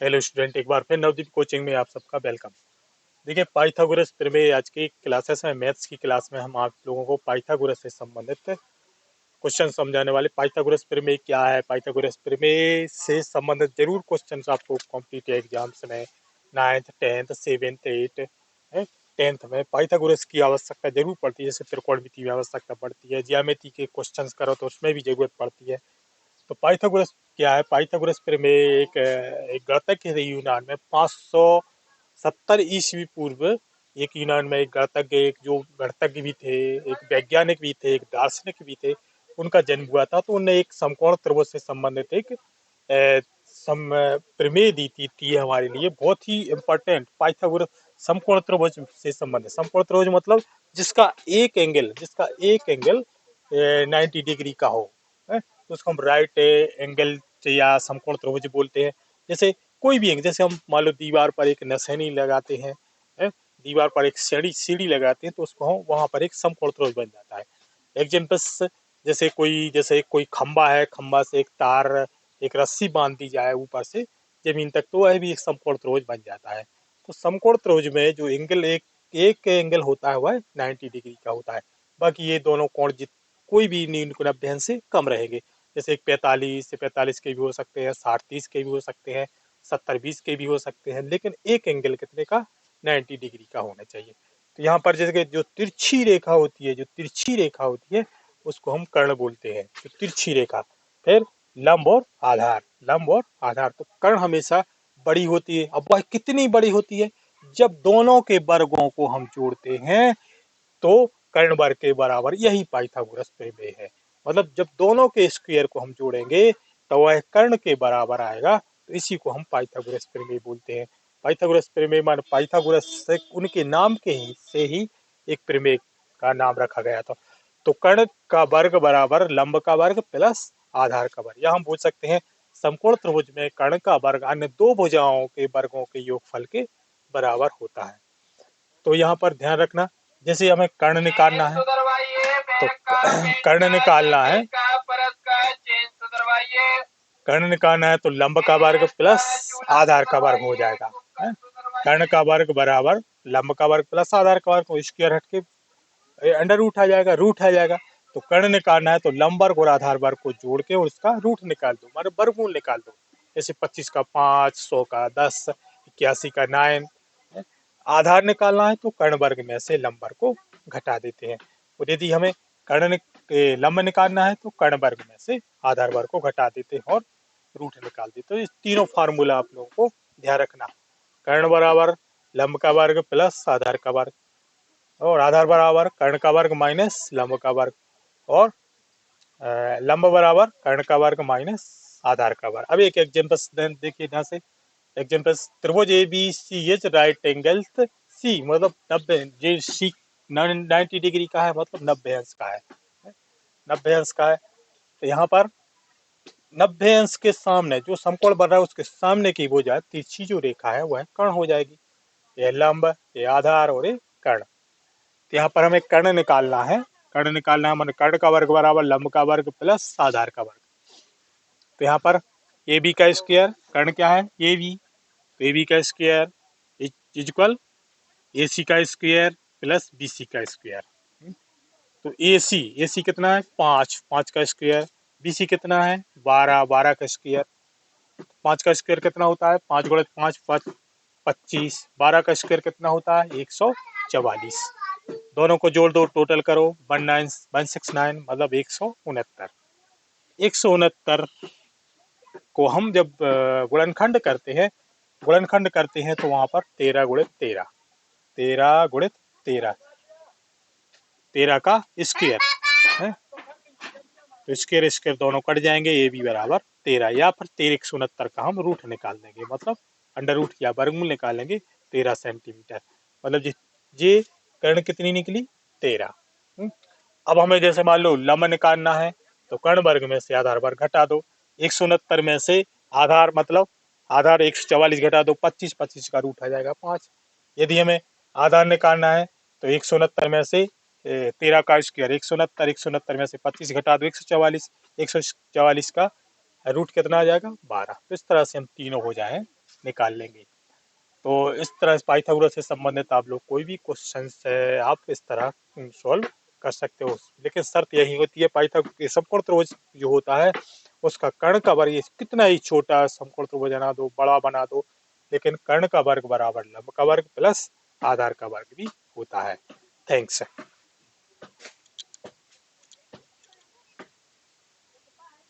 Hello student, एक बार फिर Navdeep coaching में आप सबका वेलकम। देखिए, पाइथागोरस प्रमेय आज की क्लासेस में, मैथ्स की क्लास में हम आप लोगों को पाइथागोरस से संबंधित क्वेश्चन समझाने वाले। पाइथागोरस प्रमेय क्या है, पाइथागोरस प्रमेय से संबंधित जरूर क्वेश्चन आपको कॉम्पिटिटिव एग्जाम्स में 9th 10th 7th 8th 10th में पाइथागोरस की आवश्यकता जरूर पड़ती है। जैसे त्रिकोणमिति में आवश्यकता पड़ती है, ज्यामिति के क्वेश्चन करो तो उसमें भी जरूरत पड़ती है। तो पाइथागोरस क्या है? पाइथागोरस प्रमेय एक गणितज्ञ थे यूनान में 570 ईस्वी पूर्व। एक यूनान में एक गणितज्ञ, एक जो गणितज्ञ भी थे, एक वैज्ञानिक भी थे, एक दार्शनिक भी थे, उनका जन्म हुआ था। तो उन्होंने एक समकोण त्रिभुज से संबंधित एक प्रमेय दी थी हमारे लिए बहुत ही इम्पोर्टेंट। पाइथागोरस समकोण त्रिभुज से संबंधित, समकोण त्रिभुज मतलब जिसका एक एंगल 90 डिग्री का हो, तो उसको हम राइट एंगल या समकोण त्रिभुज बोलते हैं। जैसे कोई भी एंगल, जैसे हम मान लो दीवार पर एक नसेनी लगाते हैं, दीवार पर एक सीढ़ी लगाते हैं, तो उसको हम वहां पर एक समकोण त्रिभुज बन जाता है। एग्जाम्पल्स, जैसे कोई खंबा है, खंबा से एक तार, एक रस्सी बांध दी जाए ऊपर से जमीन तक, तो वह भी एक समकोण त्रिभुज बन जाता है। तो समकोण त्रिभुज में जो एंगल एक एक एंगल होता है वह 90 डिग्री का होता है। बाकी ये दोनों कोण कोई भी 90 अंश से कम रहेंगे। जैसे 45 के भी हो सकते हैं, 60-30 के भी हो सकते हैं, 70-20 के भी हो सकते हैं, लेकिन एक एंगल कितने का? 90 डिग्री का होना चाहिए। तो यहाँ पर जैसे जो तिरछी रेखा होती है उसको हम कर्ण बोलते हैं, तो तिरछी रेखा। फिर लंब और आधार। तो कर्ण हमेशा बड़ी होती है। अब वह कितनी बड़ी होती है? जब दोनों के वर्गों को हम जोड़ते हैं तो कर्ण वर्ग के बराबर, यही पाइथागोरस प्रमेय है। मतलब जब दोनों के स्क्वायर को हम जोड़ेंगे तो वह कर्ण के बराबर आएगा, तो इसी को हम पाइथागोरस प्रमेय बोलते हैं। पाइथागोरस प्रमेय मान पाइथागोरस से उनके नाम के ही से ही एक प्रमेय का नाम रखा गया था। तो कर्ण का वर्ग बराबर लंब का वर्ग प्लस आधार का वर्ग, या हम बोल सकते हैं समकोण त्रिभुज में कर्ण का वर्ग अन्य दो भुजाओं के वर्गों के योगफल के बराबर होता है। तो यहाँ पर ध्यान रखना, जैसे हमें कर्ण निकालना है तो कर्ण निकालना है कर्ण निकालना है तो लंब का वर्ग प्लस आधार का वर्ग हो जाएगा। कर्ण का वर्ग बराबर लंब का वर्ग प्लस आधार का वर्ग, स्क्वायर हट के अंडर रूट आ जाएगा, रूट आ जाएगा। तो कर्ण निकालना है तो लंब वर्ग और आधार वर्ग को जोड़ के और उसका रूट निकाल दो, मतलब वर्गमूल निकाल दो। जैसे 25 का 5, 100 का 10, 81 का 9। आधार निकालना है तो कर्ण वर्ग में से लंब वर्ग को घटा देते हैं। और यदि हमें लंब निकालना है तो कर्ण वर्ग में से आधार वर्ग को घटा देते हैं और रूट निकाल देते। तो ये तीनों फार्मूला आप लोगों को ध्यान रखना। कर्ण बराबर लंब का वर्ग प्लस आधार का वर्ग, और आधार बराबर कर्ण का वर्ग माइनस लंब का वर्ग, और लंब बराबर कर्ण का वर्ग माइनस आधार का वर्ग। अब एक एग्जाम्पल देखिए यहाँ से। एग्जाम्पल, त्रिभुज A B C is right angle C, मतलब 90 सी 90 डिग्री का है, मतलब 90 अंश का है, 90 अंश का है। तो यहाँ पर 90 अंश के सामने जो समकोण बन रहा है उसके सामने की भुजा तिरछी जो रेखा है वह कर्ण हो जाएगी। यह लंब, ये आधार और ये कर्ण। तो यहाँ पर हमें कर्ण निकालना है। मतलब कर्ण का वर्ग बराबर लंब का वर्ग प्लस आधार का वर्ग। तो यहाँ पर ए बी का स्क्वायर, कर्ण क्या है? ए बी, तो ए बी का स्क्वायर इक्वल ए सी का स्क्वायर प्लस बी सी का स्क्वायर। तो ए सी कितना है? 5 का स्क्वायर। बी सी कितना है? 12 का स्क्वायर। 5 का स्क्वायर कितना होता है? 5 गुणित 5 25। 12 का स्क्वायर कितना होता है? 144। दोनों को जोड़ दो, टोटल करो 169, मतलब 169। 169 को हम जब गुणनखंड करते हैं तो वहां पर 13 गुणित 13, 13 गुणित 13, 13 का स्क्वायर है। तो स्क्वायर दोनों कट जाएंगे, ये भी बराबर 13, या फिर 13 का हम रूट निकाल देंगे, मतलब अंडर रूट या वर्गमूल निकालेंगे 13 सेंटीमीटर। मतलब ये कर्ण कितनी निकली? 13। अब हमें जैसे मान लो लंब निकालना है तो कर्ण वर्ग में से आधार वर्ग घटा दो। 169 में से आधार, मतलब आधार 144 घटा दो 25, 25 का रूट आ जाएगा 5। यदि हमें आधार निकालना है तो 169 में से 13 का स्क्वायर 169 में से 25 घटा दो 144 का रूट कितना आ जाएगा? 12। तो इस तरह से हम तीनों हो जाए निकाल लेंगे। तो इस तरह पाइथागोरस से संबंधित आप लोग कोई भी क्वेश्चन है आप इस तरह सॉल्व कर सकते हो। लेकिन शर्त यही होती है पाइथागोरस समकोण त्रिभुज जो होता है उसका कर्ण का वर्ग कितना ही छोटा समकोण त्रिभुज बना दो, बड़ा बना दो, लेकिन कर्ण का वर्ग बराबर लंब का वर्ग प्लस आधार का वर्ग भी होता है। थैंक्स।